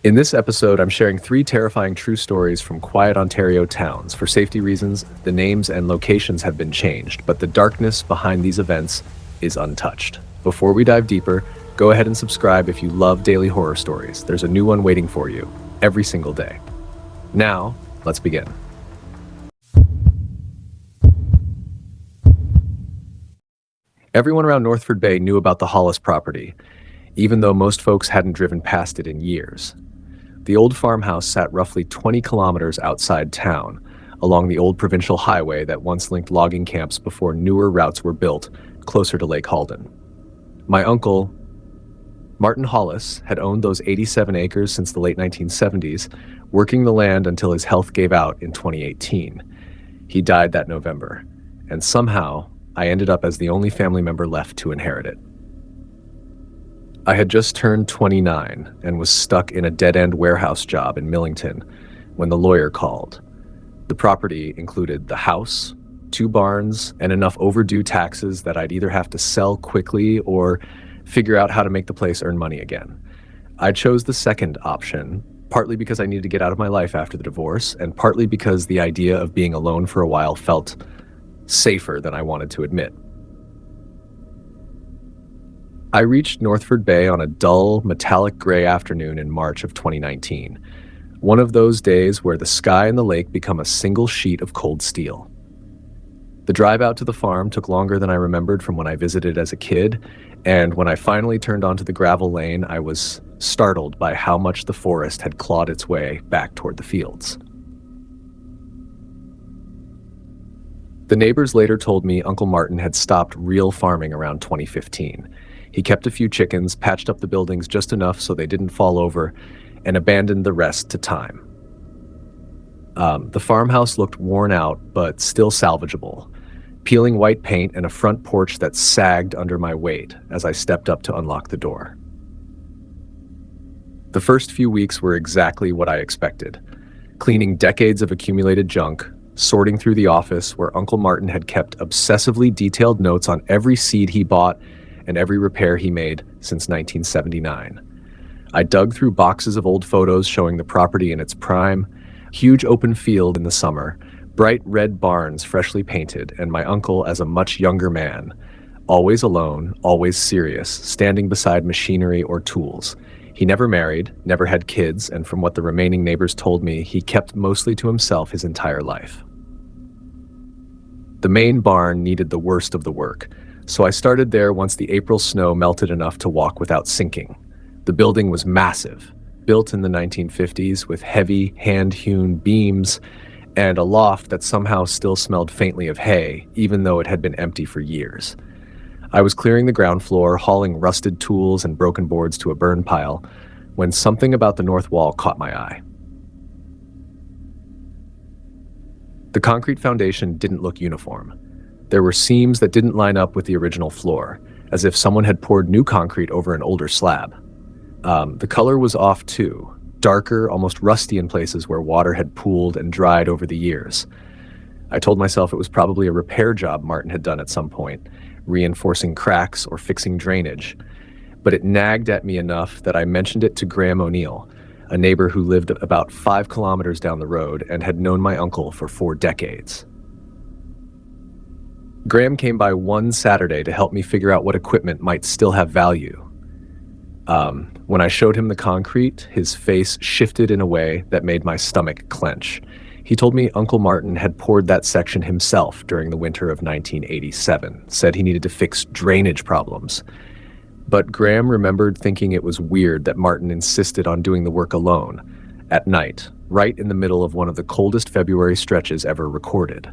In this episode, I'm sharing 3 terrifying true stories from quiet Ontario towns. For safety reasons, the names and locations have been changed, but the darkness behind these events is untouched. Before we dive deeper, go ahead and subscribe if you love daily horror stories. There's a new one waiting for you every single day. Now, let's begin. Everyone around Northford Bay knew about the Hollis property, even though most folks hadn't driven past it in years. The old farmhouse sat roughly 20 kilometers outside town, along the old provincial highway that once linked logging camps before newer routes were built closer to Lake Halden. My uncle, Martin Hollis, had owned those 87 acres since the late 1970s, working the land until his health gave out in 2018. He died that November, and somehow I ended up as the only family member left to inherit it. I had just turned 29 and was stuck in a dead-end warehouse job in Millington when the lawyer called. The property included the house, 2 barns, and enough overdue taxes that I'd either have to sell quickly or figure out how to make the place earn money again. I chose the second option, partly because I needed to get out of my life after the divorce, and partly because the idea of being alone for a while felt safer than I wanted to admit. I reached Northford Bay on a dull, metallic gray afternoon in March of 2019, one of those days where the sky and the lake become a single sheet of cold steel. The drive out to the farm took longer than I remembered from when I visited as a kid, and when I finally turned onto the gravel lane, I was startled by how much the forest had clawed its way back toward the fields. The neighbors later told me Uncle Martin had stopped real farming around 2015. He kept a few chickens, patched up the buildings just enough so they didn't fall over, and abandoned the rest to time. The farmhouse looked worn out, but still salvageable. Peeling white paint and a front porch that sagged under my weight as I stepped up to unlock the door. The first few weeks were exactly what I expected. Cleaning decades of accumulated junk, sorting through the office where Uncle Martin had kept obsessively detailed notes on every seed he bought and every repair he made since 1979. I dug through boxes of old photos showing the property in its prime, huge open field in the summer, bright red barns freshly painted, and my uncle as a much younger man, always alone, always serious, standing beside machinery or tools. He never married, never had kids, and from what the remaining neighbors told me, he kept mostly to himself his entire life. The main barn needed the worst of the work, so I started there once the April snow melted enough to walk without sinking. The building was massive, built in the 1950s with heavy, hand-hewn beams and a loft that somehow still smelled faintly of hay, even though it had been empty for years. I was clearing the ground floor, hauling rusted tools and broken boards to a burn pile, when something about the north wall caught my eye. The concrete foundation didn't look uniform. There were seams that didn't line up with the original floor, as if someone had poured new concrete over an older slab. The color was off too, darker, almost rusty in places where water had pooled and dried over the years. I told myself it was probably a repair job Martin had done at some point, reinforcing cracks or fixing drainage. But it nagged at me enough that I mentioned it to Graham O'Neill, a neighbor who lived about 5 kilometers down the road and had known my uncle for 4 decades. Graham came by one Saturday to help me figure out what equipment might still have value. When I showed him the concrete, his face shifted in a way that made my stomach clench. He told me Uncle Martin had poured that section himself during the winter of 1987, said he needed to fix drainage problems. But Graham remembered thinking it was weird that Martin insisted on doing the work alone, at night, right in the middle of one of the coldest February stretches ever recorded.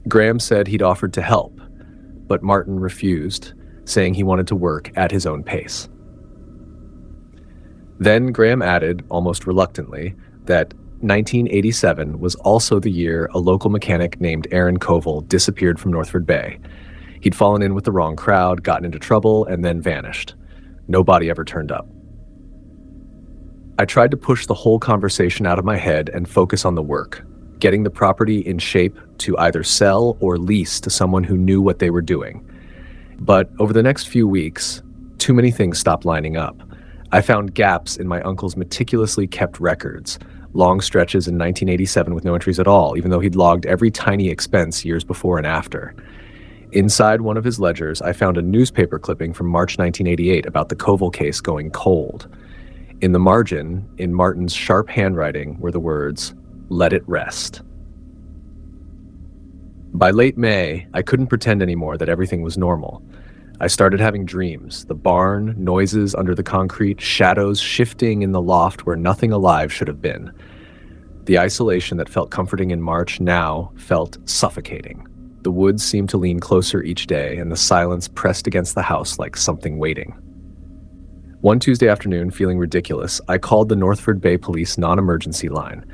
Graham said he'd offered to help, but Martin refused, saying he wanted to work at his own pace. Then Graham added, almost reluctantly, that 1987 was also the year a local mechanic named Aaron Koval disappeared from Northford Bay. He'd fallen in with the wrong crowd, gotten into trouble, and then vanished. Nobody ever turned up. I tried to push the whole conversation out of my head and focus on the work, getting the property in shape to either sell or lease to someone who knew what they were doing. But over the next few weeks, too many things stopped lining up. I found gaps in my uncle's meticulously kept records, long stretches in 1987 with no entries at all, even though he'd logged every tiny expense years before and after. Inside one of his ledgers, I found a newspaper clipping from March 1988 about the Koval case going cold. In the margin, in Martin's sharp handwriting, were the words, "Let it rest." By late May, I couldn't pretend anymore that everything was normal. I started having dreams, the barn, noises under the concrete, shadows shifting in the loft where nothing alive should have been. The isolation that felt comforting in March now felt suffocating. The woods seemed to lean closer each day, and the silence pressed against the house like something waiting. One Tuesday afternoon, feeling ridiculous, I called the Northford Bay Police non-emergency line.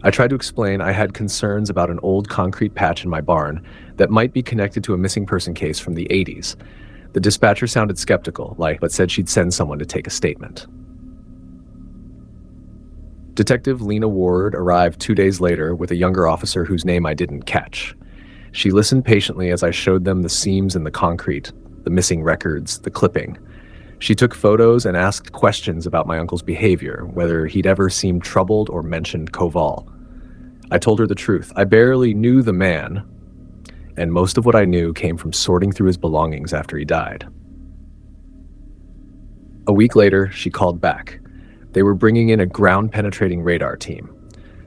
I tried to explain I had concerns about an old concrete patch in my barn that might be connected to a missing person case from the 80s. The dispatcher sounded skeptical, but said she'd send someone to take a statement. Detective Lena Ward arrived 2 days later with a younger officer whose name I didn't catch. She listened patiently as I showed them the seams in the concrete, the missing records, the clipping. She took photos and asked questions about my uncle's behavior, whether he'd ever seemed troubled or mentioned Koval. I told her the truth. I barely knew the man, and most of what I knew came from sorting through his belongings after he died. A week later, she called back. They were bringing in a ground-penetrating radar team.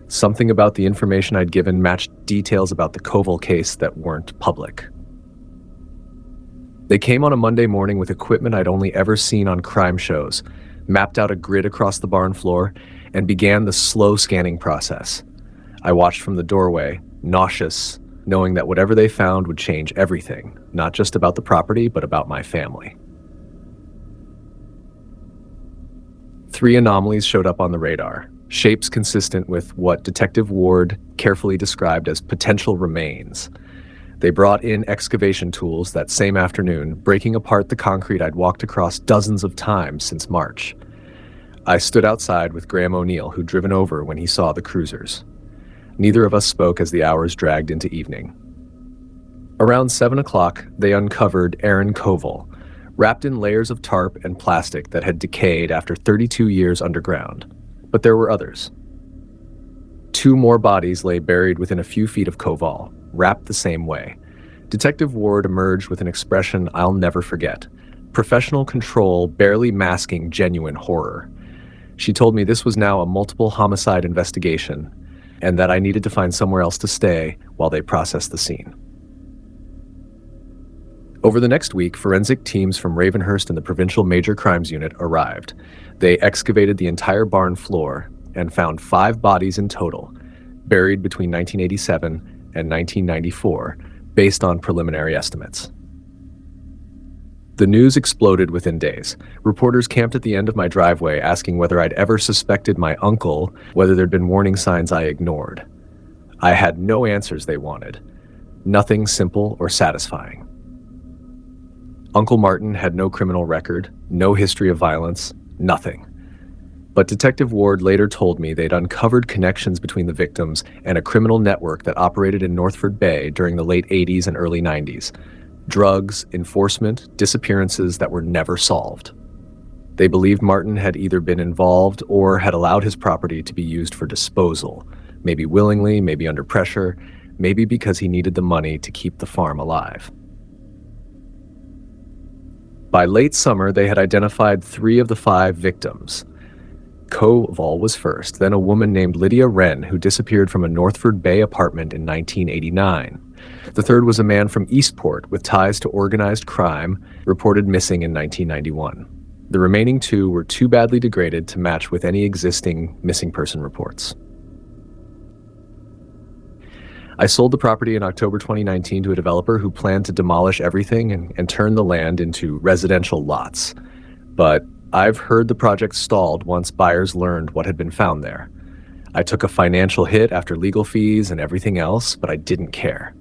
Something about the information I'd given matched details about the Koval case that weren't public. They came on a Monday morning with equipment I'd only ever seen on crime shows, mapped out a grid across the barn floor, and began the slow scanning process. I watched from the doorway, nauseous, knowing that whatever they found would change everything, not just about the property, but about my family. 3 anomalies showed up on the radar, shapes consistent with what Detective Ward carefully described as potential remains. They brought in excavation tools that same afternoon, breaking apart the concrete I'd walked across dozens of times since March. I stood outside with Graham O'Neill, who'd driven over when he saw the cruisers. Neither of us spoke as the hours dragged into evening. Around 7 o'clock, they uncovered Aaron Koval, wrapped in layers of tarp and plastic that had decayed after 32 years underground. But there were others. 2 more bodies lay buried within a few feet of Koval, wrapped the same way. Detective Ward emerged with an expression I'll never forget. Professional control barely masking genuine horror. She told me this was now a multiple homicide investigation, and that I needed to find somewhere else to stay while they processed the scene. Over the next week, forensic teams from Ravenhurst and the Provincial Major Crimes Unit arrived. They excavated the entire barn floor and found 5 bodies in total, buried between 1987 and 1994, based on preliminary estimates. The news exploded within days. Reporters camped at the end of my driveway asking whether I'd ever suspected my uncle, whether there'd been warning signs I ignored. I had no answers they wanted. Nothing simple or satisfying. Uncle Martin had no criminal record, no history of violence, nothing. But Detective Ward later told me they'd uncovered connections between the victims and a criminal network that operated in Northford Bay during the late 80s and early 90s. Drugs, enforcement, disappearances that were never solved. They believed Martin had either been involved or had allowed his property to be used for disposal, maybe willingly, maybe under pressure, maybe because he needed the money to keep the farm alive. By late summer, they had identified 3 of the 5 victims. Koval was first, then a woman named Lydia Wren, who disappeared from a Northford Bay apartment in 1989. The third was a man from Eastport with ties to organized crime, reported missing in 1991. The remaining 2 were too badly degraded to match with any existing missing person reports. I sold the property in October 2019 to a developer who planned to demolish everything and turn the land into residential lots. But I've heard the project stalled once buyers learned what had been found there. I took a financial hit after legal fees and everything else, but I didn't care.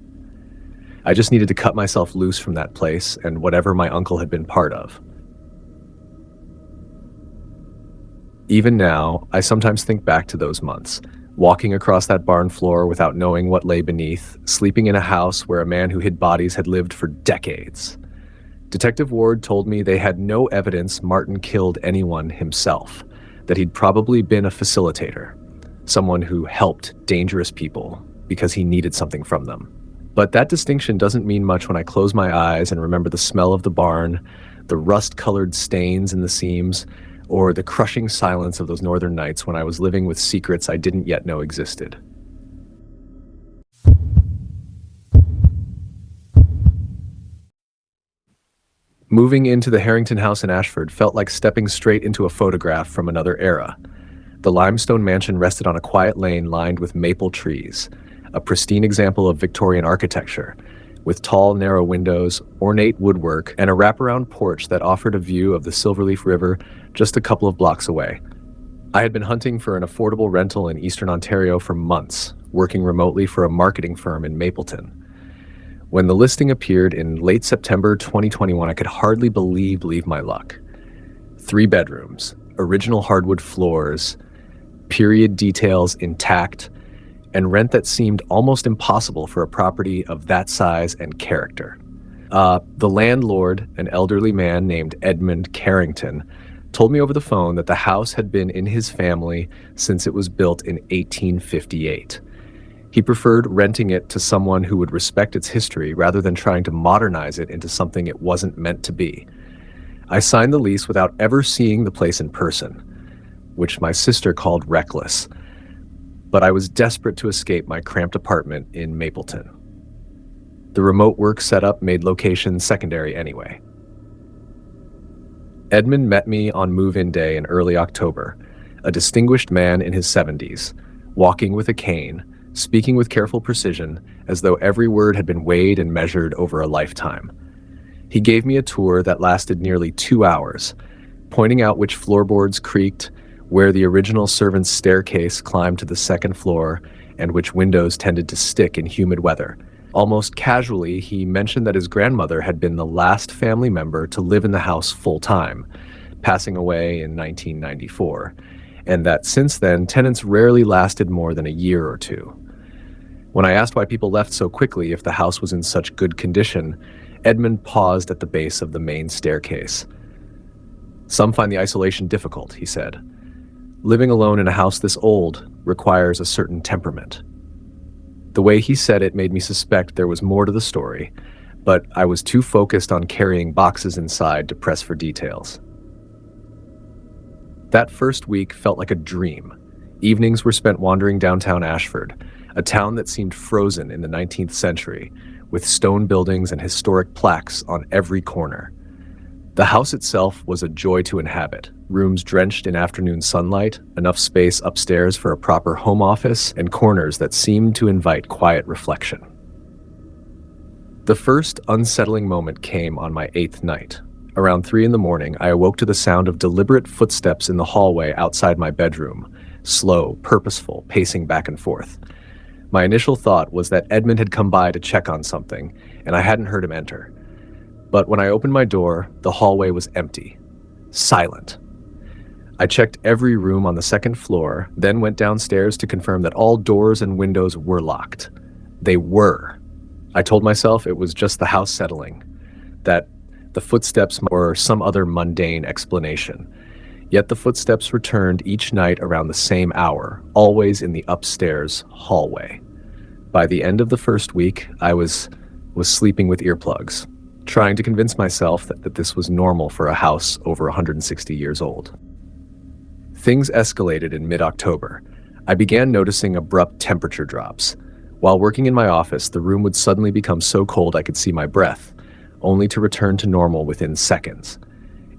I just needed to cut myself loose from that place and whatever my uncle had been part of. Even now, I sometimes think back to those months, walking across that barn floor without knowing what lay beneath, sleeping in a house where a man who hid bodies had lived for decades. Detective Ward told me they had no evidence Martin killed anyone himself, that he'd probably been a facilitator, someone who helped dangerous people because he needed something from them. But that distinction doesn't mean much when I close my eyes and remember the smell of the barn, the rust-colored stains in the seams, or the crushing silence of those northern nights when I was living with secrets I didn't yet know existed. Moving into the Harrington house in Ashford felt like stepping straight into a photograph from another era. The limestone mansion rested on a quiet lane lined with maple trees, a pristine example of Victorian architecture, with tall, narrow windows, ornate woodwork, and a wraparound porch that offered a view of the Silverleaf River just a couple of blocks away. I had been hunting for an affordable rental in Eastern Ontario for months, working remotely for a marketing firm in Mapleton. When the listing appeared in late September 2021, I could hardly believe my luck. 3 bedrooms, original hardwood floors, period details intact, and rent that seemed almost impossible for a property of that size and character. The landlord, an elderly man named Edmund Carrington, told me over the phone that the house had been in his family since it was built in 1858. He preferred renting it to someone who would respect its history rather than trying to modernize it into something it wasn't meant to be. I signed the lease without ever seeing the place in person, which my sister called reckless. But I was desperate to escape my cramped apartment in Mapleton. The remote work setup made location secondary anyway. Edmund met me on move-in day in early October, a distinguished man in his 70s, walking with a cane, speaking with careful precision, as though every word had been weighed and measured over a lifetime. He gave me a tour that lasted nearly 2 hours, pointing out which floorboards creaked, where the original servant's staircase climbed to the second floor, and which windows tended to stick in humid weather. Almost casually, he mentioned that his grandmother had been the last family member to live in the house full-time, passing away in 1994, and that since then, tenants rarely lasted more than a year or two. When I asked why people left so quickly if the house was in such good condition, Edmund paused at the base of the main staircase. "Some find the isolation difficult," he said. "Living alone in a house this old requires a certain temperament." The way he said it made me suspect there was more to the story, but I was too focused on carrying boxes inside to press for details. That first week felt like a dream. Evenings were spent wandering downtown Ashford, a town that seemed frozen in the 19th century, with stone buildings and historic plaques on every corner. The house itself was a joy to inhabit, rooms drenched in afternoon sunlight, enough space upstairs for a proper home office, and corners that seemed to invite quiet reflection. The first unsettling moment came on my 8th night. Around 3 a.m, I awoke to the sound of deliberate footsteps in the hallway outside my bedroom, slow, purposeful, pacing back and forth. My initial thought was that Edmund had come by to check on something, and I hadn't heard him enter. But when I opened my door, the hallway was empty, silent. I checked every room on the second floor, then went downstairs to confirm that all doors and windows were locked. They were. I told myself it was just the house settling, that the footsteps were some other mundane explanation. Yet the footsteps returned each night around the same hour, always in the upstairs hallway. By the end of the first week, I was sleeping with earplugs, trying to convince myself that this was normal for a house over 160 years old. Things escalated in mid-October. I began noticing abrupt temperature drops. While working in my office, the room would suddenly become so cold I could see my breath, only to return to normal within seconds.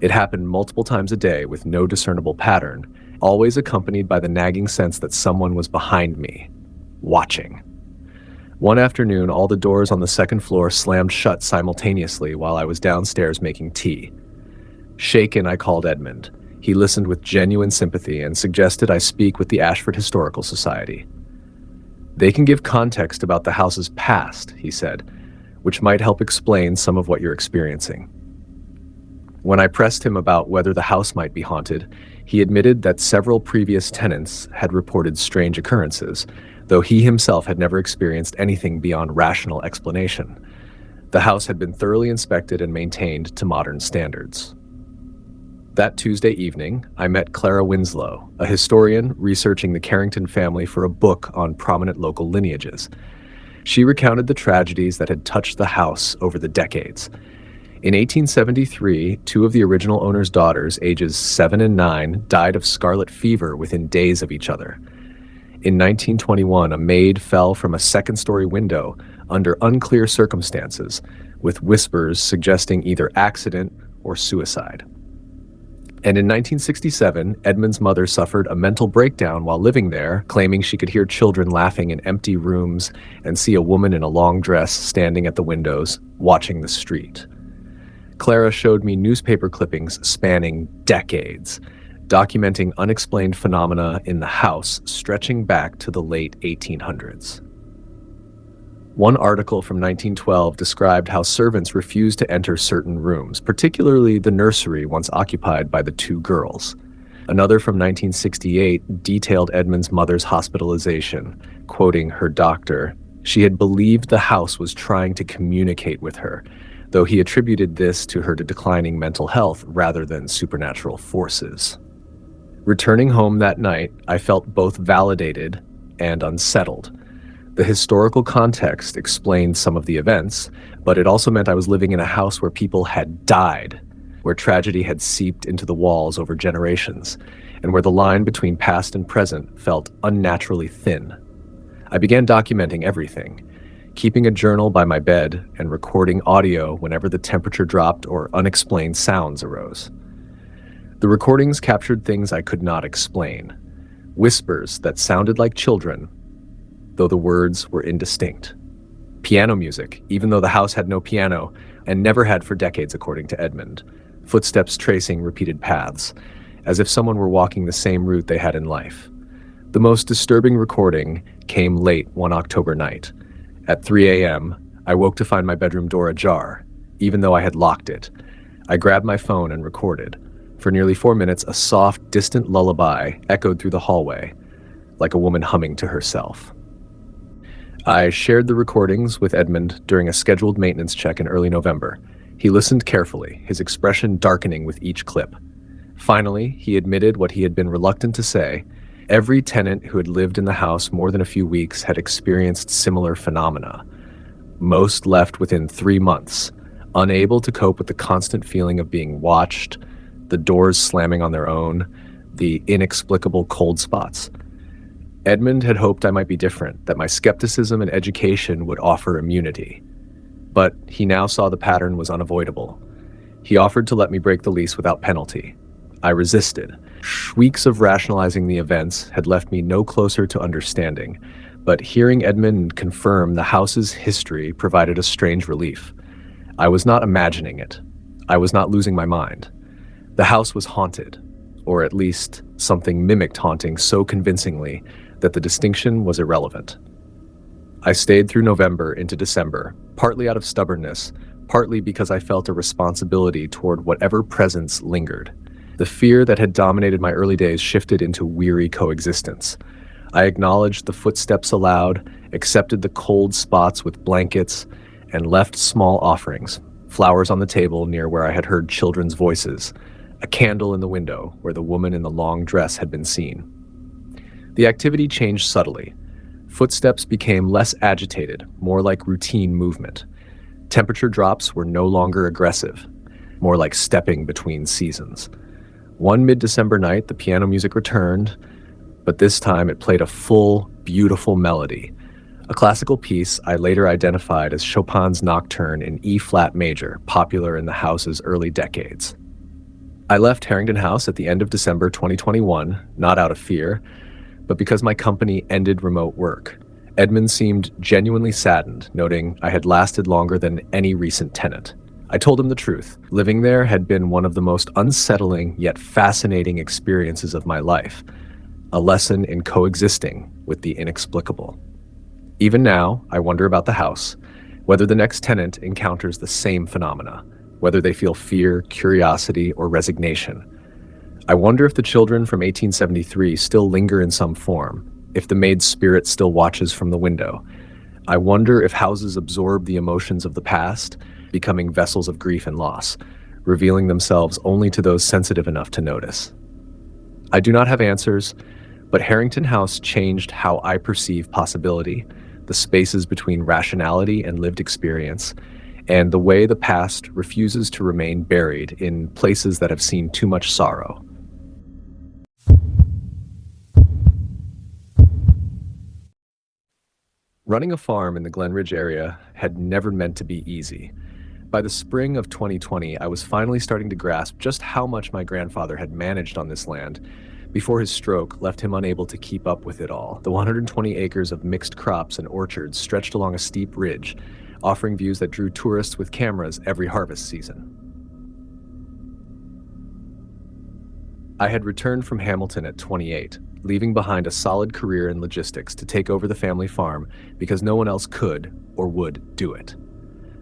It happened multiple times a day with no discernible pattern, always accompanied by the nagging sense that someone was behind me, watching. One afternoon, all the doors on the second floor slammed shut simultaneously while I was downstairs making tea. Shaken, I called Edmund. He listened with genuine sympathy and suggested I speak with the Ashford Historical Society. "They can give context about the house's past," he said, "which might help explain some of what you're experiencing." When I pressed him about whether the house might be haunted, he admitted that several previous tenants had reported strange occurrences, though he himself had never experienced anything beyond rational explanation. The house had been thoroughly inspected and maintained to modern standards. That Tuesday evening, I met Clara Winslow, a historian researching the Carrington family for a book on prominent local lineages. She recounted the tragedies that had touched the house over the decades. In 1873, two of the original owner's daughters, ages 7 and 9, died of scarlet fever within days of each other. In 1921, a maid fell from a second-story window under unclear circumstances, with whispers suggesting either accident or suicide. And in 1967, Edmund's mother suffered a mental breakdown while living there, claiming she could hear children laughing in empty rooms and see a woman in a long dress standing at the windows, watching the street. Clara showed me newspaper clippings spanning decades, documenting unexplained phenomena in the house stretching back to the late 1800s. One article from 1912 described how servants refused to enter certain rooms, particularly the nursery once occupied by the two girls. Another from 1968 detailed Edmund's mother's hospitalization, quoting her doctor, "She had believed the house was trying to communicate with her, though he attributed this to her declining mental health rather than supernatural forces." Returning home that night, I felt both validated and unsettled. The historical context explained some of the events, but it also meant I was living in a house where people had died, where tragedy had seeped into the walls over generations, and where the line between past and present felt unnaturally thin. I began documenting everything, keeping a journal by my bed and recording audio whenever the temperature dropped or unexplained sounds arose. The recordings captured things I could not explain, whispers that sounded like children, though the words were indistinct. Piano music, even though the house had no piano, and never had for decades, according to Edmund. Footsteps tracing repeated paths, as if someone were walking the same route they had in life. The most disturbing recording came late one October night. At 3 a.m., I woke to find my bedroom door ajar, even though I had locked it. I grabbed my phone and recorded. For nearly 4 minutes, a soft, distant lullaby echoed through the hallway, like a woman humming to herself. I shared the recordings with Edmund during a scheduled maintenance check in early November. He listened carefully, his expression darkening with each clip. Finally, he admitted what he had been reluctant to say. Every tenant who had lived in the house more than a few weeks had experienced similar phenomena. Most left within 3 months, unable to cope with the constant feeling of being watched, the doors slamming on their own, the inexplicable cold spots. Edmund had hoped I might be different, that my skepticism and education would offer immunity. But he now saw the pattern was unavoidable. He offered to let me break the lease without penalty. I resisted. Weeks of rationalizing the events had left me no closer to understanding, but hearing Edmund confirm the house's history provided a strange relief. I was not imagining it. I was not losing my mind. The house was haunted, or at least something mimicked haunting so convincingly that the distinction was irrelevant. I stayed through November into December, partly out of stubbornness, partly because I felt a responsibility toward whatever presence lingered. The fear that had dominated my early days shifted into weary coexistence. I acknowledged the footsteps aloud, accepted the cold spots with blankets, and left small offerings, flowers on the table near where I had heard children's voices, a candle in the window where the woman in the long dress had been seen. The activity changed subtly. Footsteps became less agitated, more like routine movement. Temperature drops were no longer aggressive, more like stepping between seasons. One mid-December night, the piano music returned, but this time it played a full, beautiful melody, a classical piece I later identified as Chopin's Nocturne in E-flat major, popular in the house's early decades. I left Harrington House at the end of December 2021, not out of fear, but because my company ended remote work. Edmund seemed genuinely saddened, noting I had lasted longer than any recent tenant. I told him the truth. Living there had been one of the most unsettling yet fascinating experiences of my life, a lesson in coexisting with the inexplicable. Even now, I wonder about the house, whether the next tenant encounters the same phenomena, whether they feel fear, curiosity, or resignation. I wonder if the children from 1873 still linger in some form, if the maid's spirit still watches from the window. I wonder if houses absorb the emotions of the past, becoming vessels of grief and loss, revealing themselves only to those sensitive enough to notice. I do not have answers, but Harrington House changed how I perceive possibility, the spaces between rationality and lived experience, and the way the past refuses to remain buried in places that have seen too much sorrow. Running a farm in the Glen Ridge area had never meant to be easy. By the spring of 2020, I was finally starting to grasp just how much my grandfather had managed on this land before his stroke left him unable to keep up with it all. The 120 acres of mixed crops and orchards stretched along a steep ridge, offering views that drew tourists with cameras every harvest season. I had returned from Hamilton at 28, leaving behind a solid career in logistics to take over the family farm because no one else could or would do it.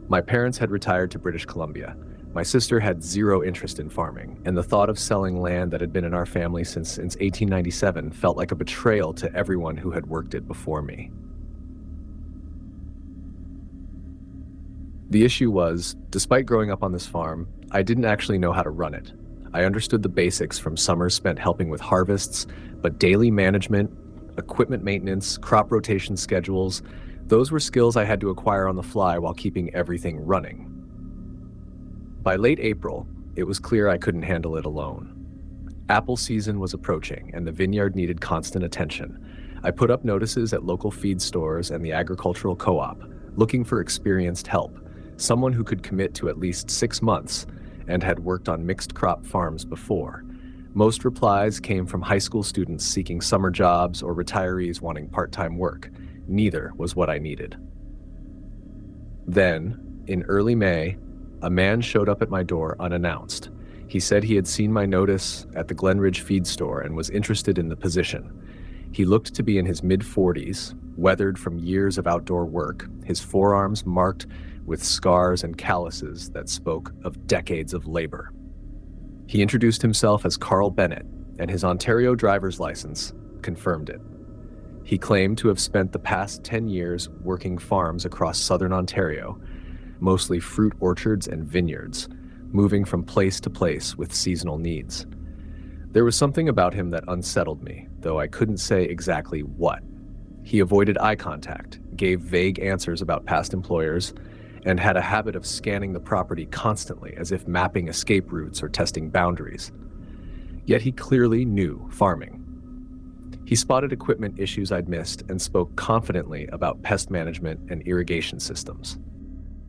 My parents had retired to British Columbia. My sister had zero interest in farming, and the thought of selling land that had been in our family since 1897 felt like a betrayal to everyone who had worked it before me. The issue was, despite growing up on this farm, I didn't actually know how to run it. I understood the basics from summers spent helping with harvests, but daily management, equipment maintenance, crop rotation schedules, those were skills I had to acquire on the fly while keeping everything running. By late April, it was clear I couldn't handle it alone. Apple season was approaching, and the vineyard needed constant attention. I put up notices at local feed stores and the agricultural co-op, looking for experienced help, someone who could commit to at least 6 months and had worked on mixed crop farms before. Most replies came from high school students seeking summer jobs or retirees wanting part-time work. Neither was what I needed. Then, in early May, a man showed up at my door unannounced. He said he had seen my notice at the Glen Ridge feed store and was interested in the position. He looked to be in his mid-40s, weathered from years of outdoor work, his forearms marked with scars and calluses that spoke of decades of labor. He introduced himself as Carl Bennett, and his Ontario driver's license confirmed it. He claimed to have spent the past 10 years working farms across southern Ontario, mostly fruit orchards and vineyards, moving from place to place with seasonal needs. There was something about him that unsettled me, though I couldn't say exactly what. He avoided eye contact, gave vague answers about past employers, and had a habit of scanning the property constantly, as if mapping escape routes or testing boundaries. Yet he clearly knew farming. He spotted equipment issues I'd missed and spoke confidently about pest management and irrigation systems.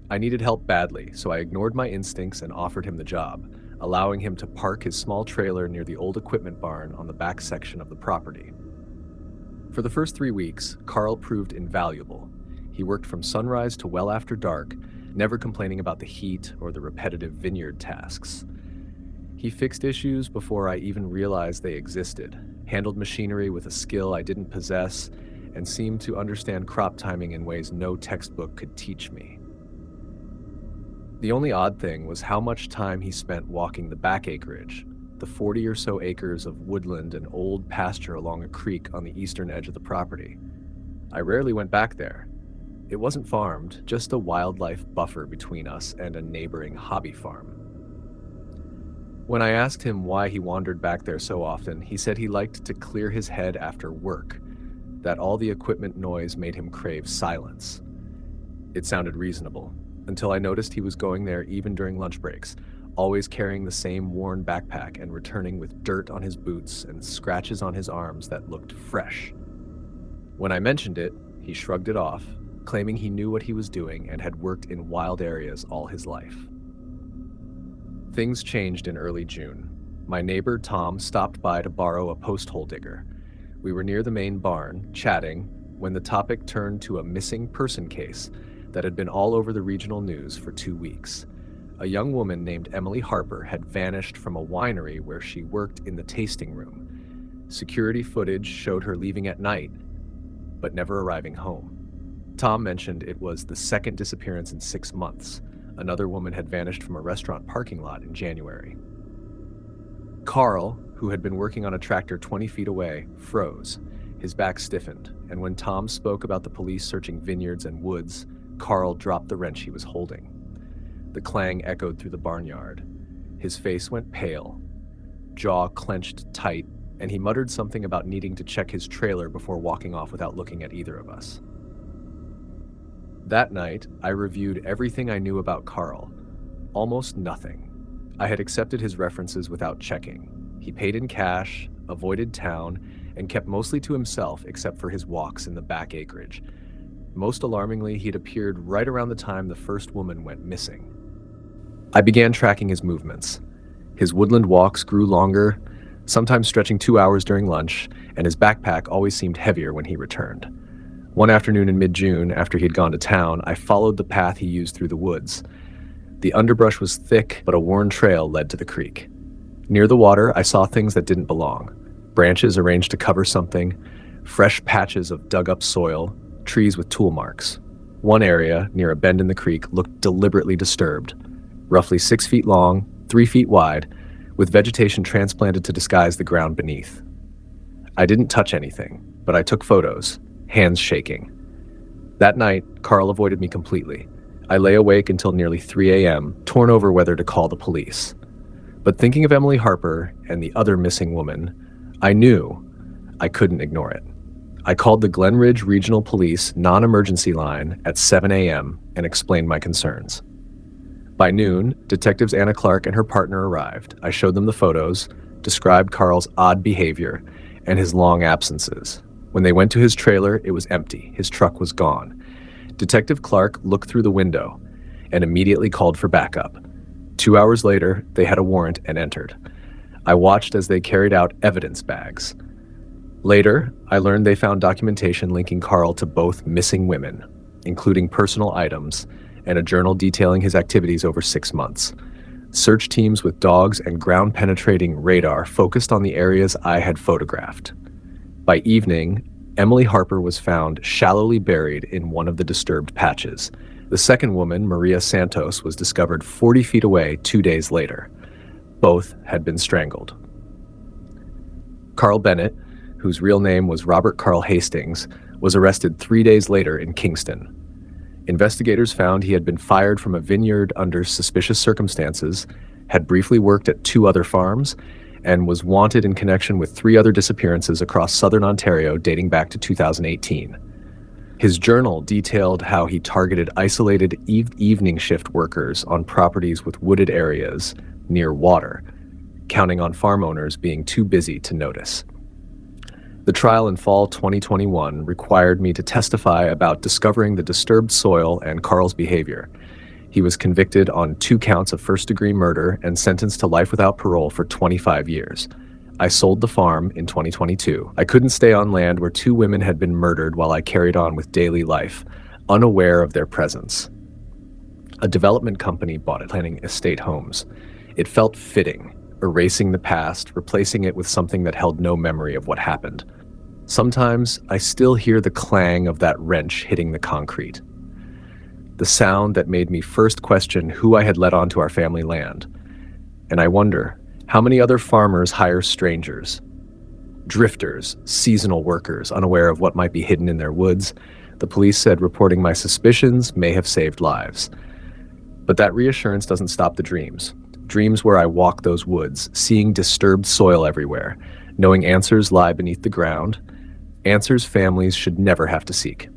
I needed help badly, so I ignored my instincts and offered him the job, allowing him to park his small trailer near the old equipment barn on the back section of the property. For the first 3 weeks, Carl proved invaluable. He worked from sunrise to well after dark, never complaining about the heat or the repetitive vineyard tasks. He fixed issues before I even realized they existed, handled machinery with a skill I didn't possess, and seemed to understand crop timing in ways no textbook could teach me. The only odd thing was how much time he spent walking the back acreage, the 40 or so acres of woodland and old pasture along a creek on the eastern edge of the property. I rarely went back there. It wasn't farmed, just a wildlife buffer between us and a neighboring hobby farm. When I asked him why he wandered back there so often, he said he liked to clear his head after work, that all the equipment noise made him crave silence. It sounded reasonable, until I noticed he was going there even during lunch breaks, always carrying the same worn backpack and returning with dirt on his boots and scratches on his arms that looked fresh. When I mentioned it, he shrugged it off, claiming he knew what he was doing and had worked in wild areas all his life. Things changed in early June. My neighbor, Tom, stopped by to borrow a post hole digger. We were near the main barn, chatting, when the topic turned to a missing person case that had been all over the regional news for 2 weeks. A young woman named Emily Harper had vanished from a winery where she worked in the tasting room. Security footage showed her leaving at night, but never arriving home. Tom mentioned it was the second disappearance in 6 months. Another woman had vanished from a restaurant parking lot in January. Carl, who had been working on a tractor 20 feet away, froze. His back stiffened, and when Tom spoke about the police searching vineyards and woods, Carl dropped the wrench he was holding. The clang echoed through the barnyard. His face went pale, jaw clenched tight, and he muttered something about needing to check his trailer before walking off without looking at either of us. That night, I reviewed everything I knew about Carl. Almost nothing. I had accepted his references without checking. He paid in cash, avoided town, and kept mostly to himself except for his walks in the back acreage. Most alarmingly, he'd appeared right around the time the first woman went missing. I began tracking his movements. His woodland walks grew longer, sometimes stretching 2 hours during lunch, and his backpack always seemed heavier when he returned. One afternoon in mid-June, after he'd gone to town, I followed the path he used through the woods. The underbrush was thick, but a worn trail led to the creek. Near the water, I saw things that didn't belong. Branches arranged to cover something, fresh patches of dug-up soil, trees with tool marks. One area, near a bend in the creek, looked deliberately disturbed. Roughly 6 feet long, 3 feet wide, with vegetation transplanted to disguise the ground beneath. I didn't touch anything, but I took photos, hands shaking. That night, Carl avoided me completely. I lay awake until nearly 3 a.m., torn over whether to call the police. But thinking of Emily Harper and the other missing woman, I knew I couldn't ignore it. I called the Glen Ridge Regional Police non-emergency line at 7 a.m. and explained my concerns. By noon, Detectives Anna Clark and her partner arrived. I showed them the photos, described Carl's odd behavior, and his long absences. When they went to his trailer, it was empty. His truck was gone. Detective Clark looked through the window and immediately called for backup. 2 hours later, they had a warrant and entered. I watched as they carried out evidence bags. Later, I learned they found documentation linking Carl to both missing women, including personal items, and a journal detailing his activities over 6 months. Search teams with dogs and ground-penetrating radar focused on the areas I had photographed. By evening, Emily Harper was found shallowly buried in one of the disturbed patches. The second woman, Maria Santos, was discovered 40 feet away 2 days later. Both had been strangled. Carl Bennett, whose real name was Robert Carl Hastings, was arrested 3 days later in Kingston. Investigators found he had been fired from a vineyard under suspicious circumstances, had briefly worked at 2 other farms, and was wanted in connection with 3 other disappearances across southern Ontario dating back to 2018. His journal detailed how he targeted isolated evening shift workers on properties with wooded areas near water, counting on farm owners being too busy to notice. The trial in fall 2021 required me to testify about discovering the disturbed soil and Carl's behavior. He was convicted on 2 counts of first-degree murder and sentenced to life without parole for 25 years. I sold the farm in 2022. I couldn't stay on land where 2 women had been murdered while I carried on with daily life, unaware of their presence. A development company bought it, planning estate homes. It felt fitting, erasing the past, replacing it with something that held no memory of what happened. Sometimes I still hear the clang of that wrench hitting the concrete. The sound that made me first question who I had let onto our family land. And I wonder, how many other farmers hire strangers? Drifters, seasonal workers, unaware of what might be hidden in their woods. The police said reporting my suspicions may have saved lives. But that reassurance doesn't stop the dreams. Dreams where I walk those woods, seeing disturbed soil everywhere, knowing answers lie beneath the ground, answers families should never have to seek.